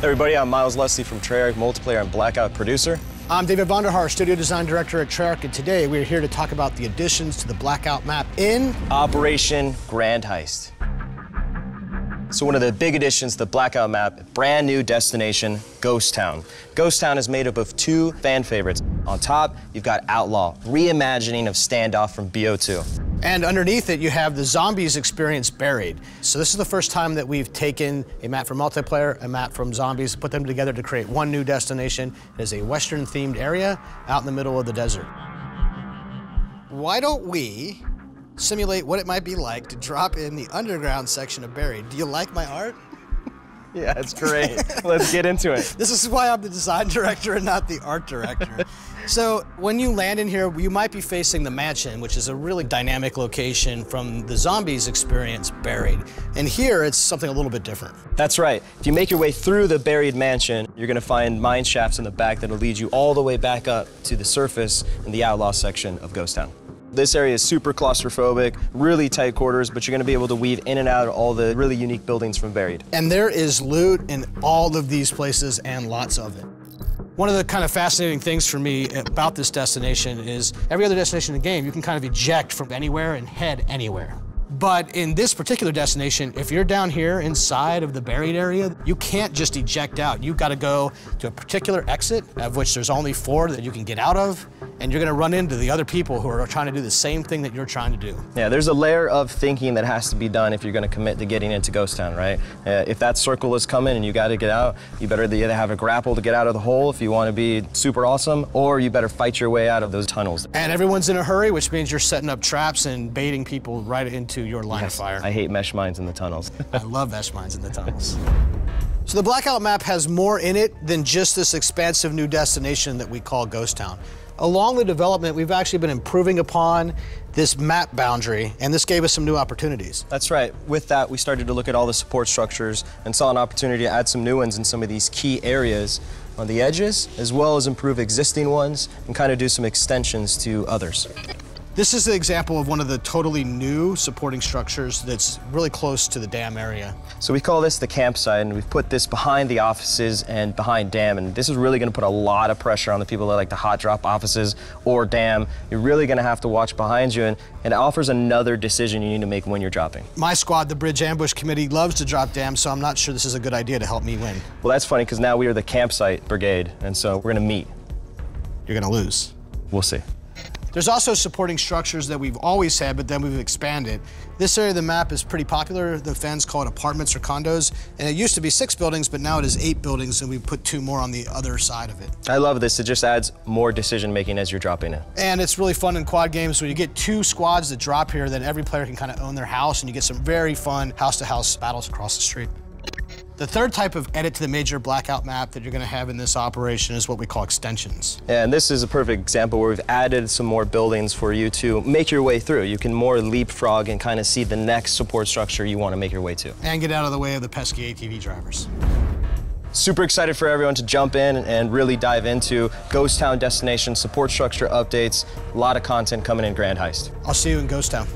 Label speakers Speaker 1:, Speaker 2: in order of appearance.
Speaker 1: Hey everybody, I'm Miles Leslie from Treyarch Multiplayer and Blackout producer.
Speaker 2: I'm David Vonder Haar, studio design director at Treyarch, and today we're here to talk about the additions to the Blackout map in
Speaker 1: Operation Grand Heist. So one of the big additions to the Blackout map, brand new destination, Ghost Town. Ghost Town is made up of two fan favorites. On top, you've got Outlaw, reimagining of Standoff from BO2.
Speaker 2: And underneath it, you have the Zombies experience buried. So this is the first time that we've taken a map from multiplayer, a map from Zombies, put them together to create one new destination. It is a Western-themed area out in the middle of the desert. Why don't we simulate what it might be like to drop in the underground section of Buried? Do you like my art?
Speaker 1: Yeah, it's great. Let's get into it.
Speaker 2: This is why I'm the design director and not the art director. So when you land in here, you might be facing the mansion, which is a really dynamic location from the Zombies experience Buried. And here, it's something a little bit different.
Speaker 1: That's right. If you make your way through the Buried mansion, you're going to find mine shafts in the back that'll lead you all the way back up to the surface in the Outlaw section of Ghost Town. This area is super claustrophobic, really tight quarters, but you're going to be able to weave in and out of all the really unique buildings from Buried.
Speaker 2: And there is loot in all of these places and lots of it. One of the kind of fascinating things for me about this destination is every other destination in the game, you can kind of eject from anywhere and head anywhere. But in this particular destination, if you're down here inside of the Buried area, you can't just eject out. You've got to go to a particular exit, of which there's only 4 that you can get out of, and you're gonna run into the other people who are trying to do the same thing that you're trying to do.
Speaker 1: Yeah, there's a layer of thinking that has to be done if you're gonna commit to getting into Ghost Town, right? If that circle is coming and you gotta get out, you better either have a grapple to get out of the hole if you wanna be super awesome, or you better fight your way out of those tunnels.
Speaker 2: And everyone's in a hurry, which means you're setting up traps and baiting people right into your line of fire.
Speaker 1: I hate mesh mines in the tunnels.
Speaker 2: I love mesh mines in the tunnels. So the Blackout map has more in it than just this expansive new destination that we call Ghost Town. Along the development, we've actually been improving upon this map boundary, and this gave us some new opportunities.
Speaker 1: That's right. With that, we started to look at all the support structures and saw an opportunity to add some new ones in some of these key areas on the edges, as well as improve existing ones and kind of do some extensions to others.
Speaker 2: This is the example of one of the totally new supporting structures that's really close to the dam area.
Speaker 1: So we call this the campsite, and we've put this behind the offices and behind dam, and this is really going to put a lot of pressure on the people that like to hot drop offices or dam. You're really going to have to watch behind you, and it offers another decision you need to make when you're dropping.
Speaker 2: My squad, the Bridge Ambush Committee, loves to drop dam, so I'm not sure this is a good idea to help me win.
Speaker 1: Well, that's funny, because now we are the campsite brigade, and so we're going to meet.
Speaker 2: You're going to lose.
Speaker 1: We'll see.
Speaker 2: There's also supporting structures that we've always had, but then we've expanded. This area of the map is pretty popular. The fans call it apartments or condos, and it used to be 6 buildings, but now it is 8 buildings, and we put 2 more on the other side of it.
Speaker 1: I love this. It just adds more decision-making as you're dropping it.
Speaker 2: And it's really fun in quad games when you get 2 squads that drop here, then every player can kind of own their house, and you get some very fun house-to-house battles across the street. The third type of edit to the major Blackout map that you're going to have in this operation is what we call extensions.
Speaker 1: And this is a perfect example where we've added some more buildings for you to make your way through. You can more leapfrog and kind of see the next support structure you want to make your way to.
Speaker 2: And get out of the way of the pesky ATV drivers.
Speaker 1: Super excited for everyone to jump in and really dive into Ghost Town destination support structure updates. A lot of content coming in Grand Heist.
Speaker 2: I'll see you in Ghost Town.